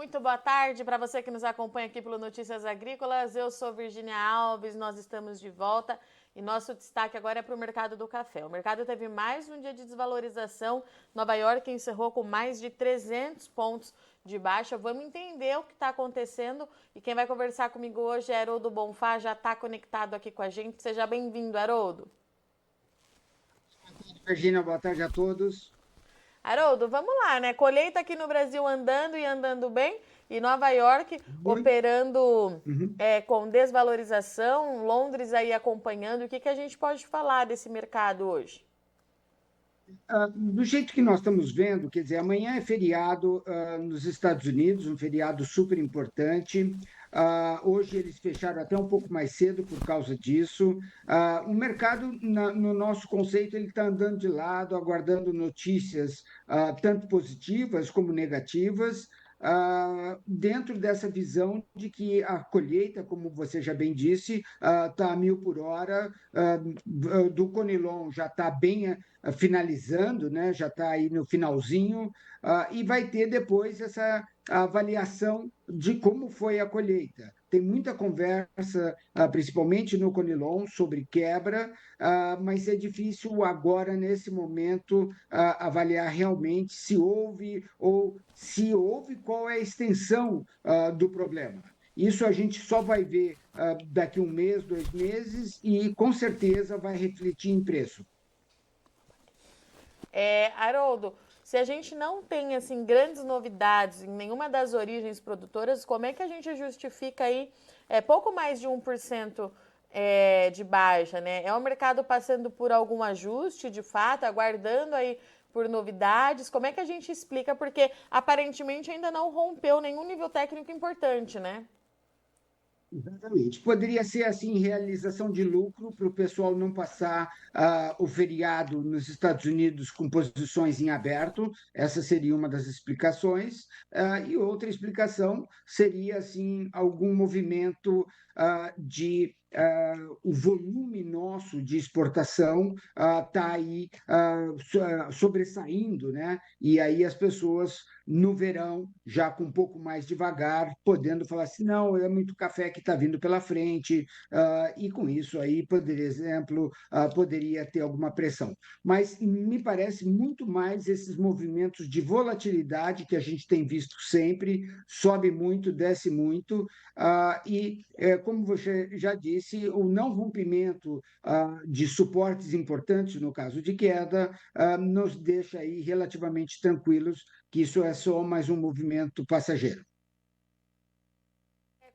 Muito boa tarde para você que nos acompanha aqui pelo Notícias Agrícolas. Eu sou Virgínia Alves, nós estamos de volta e nosso destaque agora é para o mercado do café. O mercado teve mais um dia de desvalorização. Nova York encerrou com mais de 300 pontos de baixa. Vamos entender o que está acontecendo e quem vai conversar comigo hoje é Haroldo Bonfá, já está conectado aqui com a gente. Seja bem-vindo, Haroldo. Virgínia, boa tarde a todos. Haroldo, vamos lá, né? Colheita aqui no Brasil andando e andando bem, e Nova York operando Uhum. com desvalorização, Londres aí acompanhando. O que a gente pode falar desse mercado hoje? Do jeito que nós estamos vendo, quer dizer, amanhã é feriado nos Estados Unidos, um feriado super importante. Hoje eles fecharam até um pouco mais cedo por causa disso. O mercado, no nosso conceito, ele está andando de lado, aguardando notícias tanto positivas como negativas. Dentro dessa visão de que a colheita, como você já bem disse, está a 1.000 por hora, do Conilon já está bem finalizando, né? Já está aí no finalzinho, e vai ter depois essa avaliação de como foi a colheita. Tem muita conversa, principalmente no Conilon, sobre quebra, mas é difícil agora, nesse momento, avaliar realmente se houve ou se houve, qual é a extensão do problema. Isso a gente só vai ver daqui um mês, 2 meses, e com certeza vai refletir em preço. Haroldo, se a gente não tem assim grandes novidades em nenhuma das origens produtoras, como é que a gente justifica aí pouco mais de 1% de baixa, né? É o mercado passando por algum ajuste, de fato, aguardando aí por novidades? Como é que a gente explica? Porque aparentemente ainda não rompeu nenhum nível técnico importante, né? Exatamente. Poderia ser assim, realização de lucro para o pessoal não passar o feriado nos Estados Unidos com posições em aberto. Essa seria uma das explicações. E outra explicação seria assim algum movimento de o volume nosso de exportação está aí sobressaindo, né? E aí as pessoas no verão, já com um pouco mais devagar, podendo falar assim, não, é muito café que está vindo pela frente, e com isso aí, por exemplo, poderia ter alguma pressão. Mas me parece muito mais esses movimentos de volatilidade que a gente tem visto sempre, sobe muito, desce muito, como você já disse, o não rompimento de suportes importantes, no caso de queda, nos deixa aí relativamente tranquilos que isso é só mais um movimento passageiro.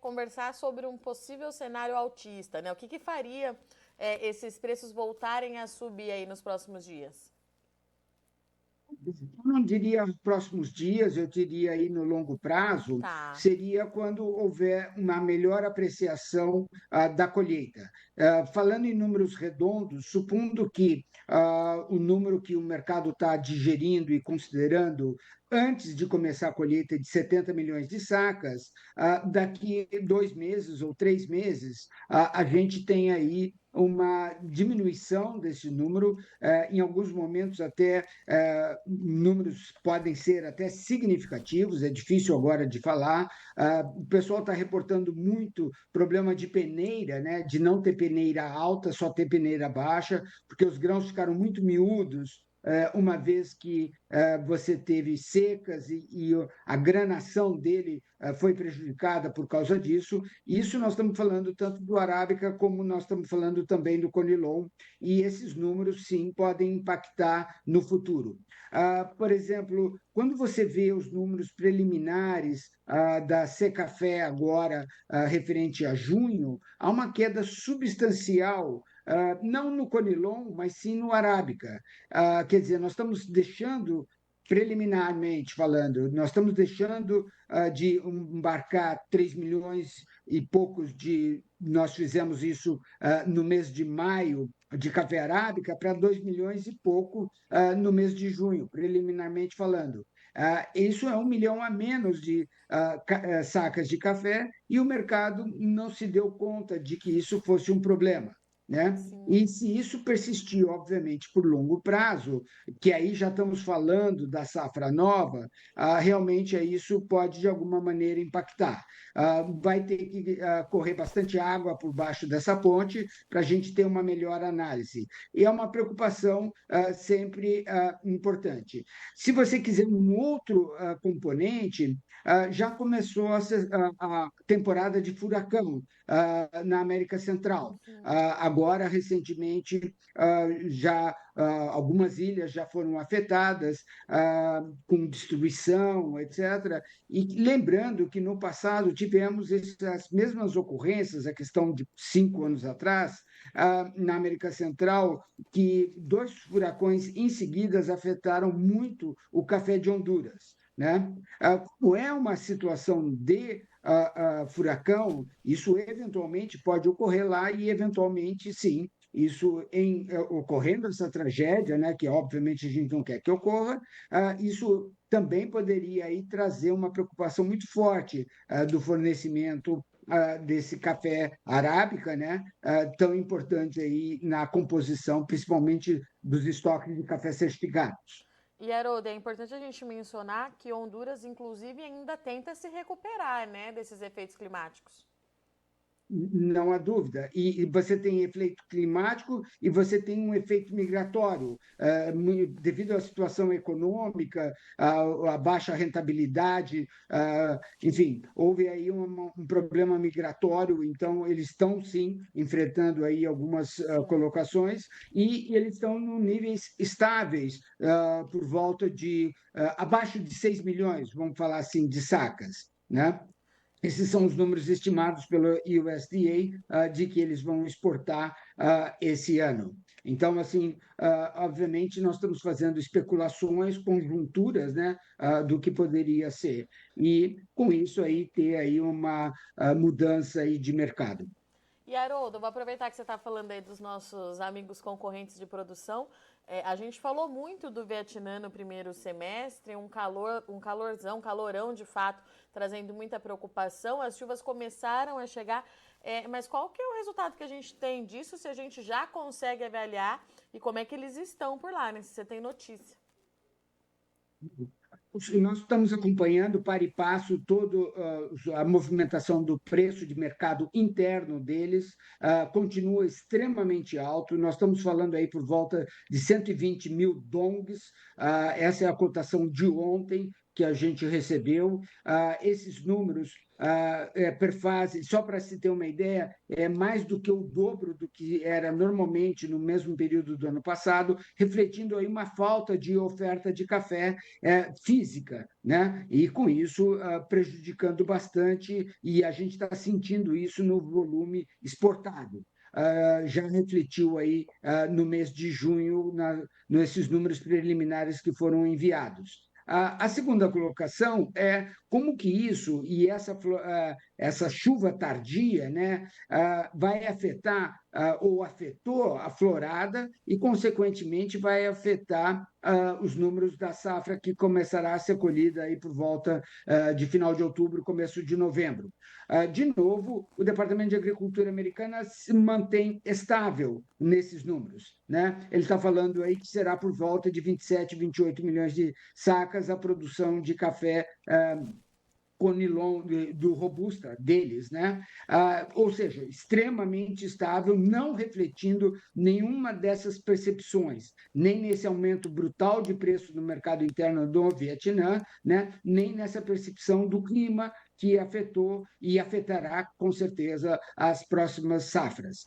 Conversar sobre um possível cenário altista, né? O que faria esses preços voltarem a subir aí nos próximos dias? Eu não diria nos próximos dias, eu diria aí no longo prazo, Tá. seria quando houver uma melhor apreciação da colheita. Falando em números redondos, supondo que o número que o mercado está digerindo e considerando antes de começar a colheita de 70 milhões de sacas, daqui 2 meses ou 3 meses, a gente tem aí uma diminuição desse número, em alguns momentos até números podem ser até significativos, é difícil agora de falar. O pessoal está reportando muito problema de peneira, né? De não ter peneira alta, só ter peneira baixa, porque os grãos ficaram muito miúdos, uma vez que você teve secas e a granação dele foi prejudicada por causa disso. Isso nós estamos falando tanto do Arábica como nós estamos falando também do Conilon, e esses números, sim, podem impactar no futuro. Por exemplo, quando você vê os números preliminares da Secafé agora, referente a junho, há uma queda substancial, não no Conilon, mas sim no Arábica. Quer dizer, nós estamos deixando, preliminarmente falando, nós estamos deixando de embarcar 3 milhões e poucos de. Nós fizemos isso no mês de maio de café arábica para 2 milhões e pouco no mês de junho, preliminarmente falando. Isso é 1 milhão a menos de sacas de café, e o mercado não se deu conta de que isso fosse um problema. né? Sim. E se isso persistir, obviamente, por longo prazo, que aí já estamos falando da safra nova, realmente isso pode, de alguma maneira, impactar. Vai ter que correr bastante água por baixo dessa ponte para a gente ter uma melhor análise. E é uma preocupação sempre importante. Se você quiser um outro componente, já começou a temporada de furacão na América Central. Uhum. Agora, recentemente, já algumas ilhas já foram afetadas com destruição, etc. E lembrando que no passado tivemos essas mesmas ocorrências, a questão de 5 anos atrás, na América Central, que 2 furacões em seguida afetaram muito o café de Honduras. Né? Como é uma situação de furacão, isso eventualmente pode ocorrer lá e, eventualmente, sim, isso ocorrendo essa tragédia, né, que obviamente a gente não quer que ocorra, isso também poderia aí trazer uma preocupação muito forte do fornecimento desse café arábica, né, tão importante aí na composição, principalmente dos estoques de café certificados. E, Haroldo, é importante a gente mencionar que Honduras, inclusive, ainda tenta se recuperar, né, desses efeitos climáticos. Não há dúvida. E você tem efeito climático e você tem um efeito migratório. Devido à situação econômica, à baixa rentabilidade, enfim, houve aí um problema migratório, então eles estão, sim, enfrentando aí algumas Sim. colocações e eles estão em níveis estáveis, por volta de abaixo de 6 milhões, vamos falar assim, de sacas, né? Esses são os números estimados pelo USDA de que eles vão exportar esse ano. Então, assim, obviamente, nós estamos fazendo especulações, conjunturas, né, do que poderia ser. E, com isso, aí, ter aí uma mudança aí de mercado. E, Haroldo, vou aproveitar que você está falando aí dos nossos amigos concorrentes de produção. A gente falou muito do Vietnã no primeiro semestre, um calor, um calorzão, calorão de fato, trazendo muita preocupação. As chuvas começaram a chegar, mas qual que é o resultado que a gente tem disso, se a gente já consegue avaliar e como é que eles estão por lá, né? Se você tem notícia. Nós estamos acompanhando para e passo toda a movimentação do preço de mercado interno deles, continua extremamente alto. Nós estamos falando aí por volta de 120 mil dongs, essa é a cotação de ontem que a gente recebeu. Esses números perfazem, só para se ter uma ideia, é mais do que o dobro do que era normalmente no mesmo período do ano passado, refletindo aí uma falta de oferta de café física, né? E com isso prejudicando bastante, e a gente está sentindo isso no volume exportado. Já refletiu aí no mês de junho, nesses números preliminares que foram enviados. A segunda colocação é como que isso e essa chuva tardia, né, vai afetar ou afetou a florada e, consequentemente, vai afetar os números da safra que começará a ser colhida aí por volta de final de outubro, começo de novembro. De novo, o Departamento de Agricultura americana se mantém estável nesses números, né? Ele está falando aí que será por volta de 27, 28 milhões de sacas a produção de café Conilon do Robusta deles, né? Ou seja, extremamente estável, não refletindo nenhuma dessas percepções, nem nesse aumento brutal de preço no mercado interno do Vietnã, né? Nem nessa percepção do clima que afetou e afetará com certeza as próximas safras.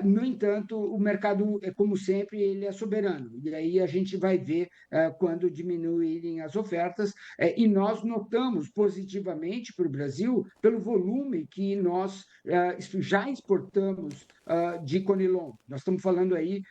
No entanto, o mercado, como sempre, ele é soberano, e aí a gente vai ver quando diminuírem as ofertas, e nós notamos positivamente para o Brasil pelo volume que nós já exportamos de Conilon. Nós estamos falando aí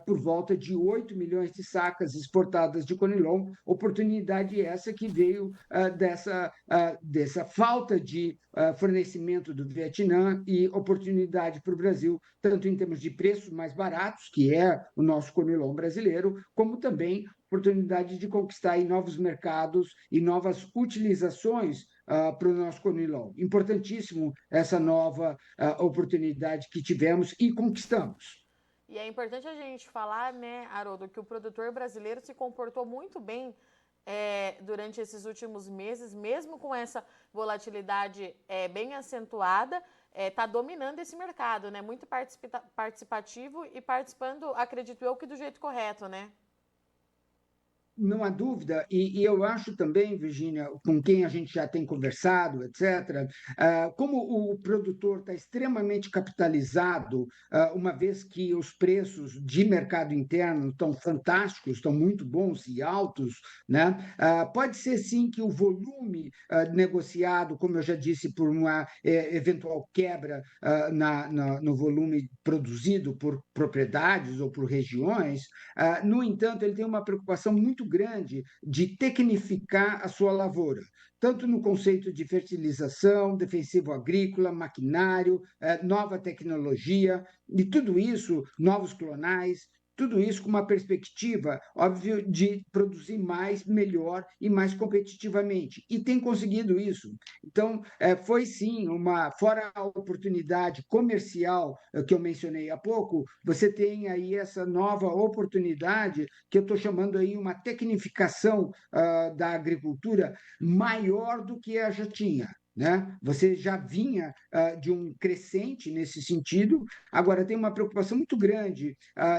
por volta de 8 milhões de sacas exportadas de Conilon, oportunidade essa que veio dessa falta de fornecimento do Vietnã e oportunidade para o Brasil, tanto em termos de preços mais baratos, que é o nosso Conilon brasileiro, como também oportunidade de conquistar aí novos mercados e novas utilizações para o nosso Conilon. Importantíssimo essa nova oportunidade que tivemos e conquistamos. E é importante a gente falar, né, Haroldo, que o produtor brasileiro se comportou muito bem durante esses últimos meses, mesmo com essa volatilidade bem acentuada, está dominando esse mercado, né? Muito participativo e participando, acredito eu, que do jeito correto, né? Não há dúvida, e eu acho também, Virgínia, com quem a gente já tem conversado, etc., como o produtor está extremamente capitalizado, uma vez que os preços de mercado interno estão fantásticos, estão muito bons e altos, né? Pode ser sim que o volume negociado, como eu já disse, por uma eventual quebra no volume produzido por propriedades ou por regiões. No entanto, ele tem uma preocupação muito grande de tecnificar a sua lavoura, tanto no conceito de fertilização, defensivo agrícola, maquinário, nova tecnologia, e tudo isso, novos clonais, tudo isso com uma perspectiva, óbvio, de produzir mais, melhor e mais competitivamente. E tem conseguido isso. Então, foi sim fora a oportunidade comercial que eu mencionei há pouco, você tem aí essa nova oportunidade que eu estou chamando aí uma tecnificação da agricultura maior do que a já tinha. Né? Você já vinha de um crescente nesse sentido, agora tem uma preocupação muito grande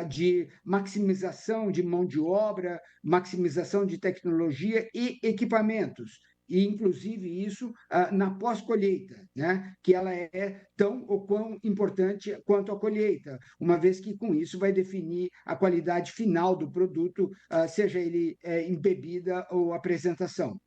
de maximização de mão de obra, maximização de tecnologia e equipamentos. E, inclusive, isso na pós-colheita, né? Que ela é tão ou quão importante quanto a colheita, uma vez que, com isso, vai definir a qualidade final do produto, seja ele em bebida ou apresentação.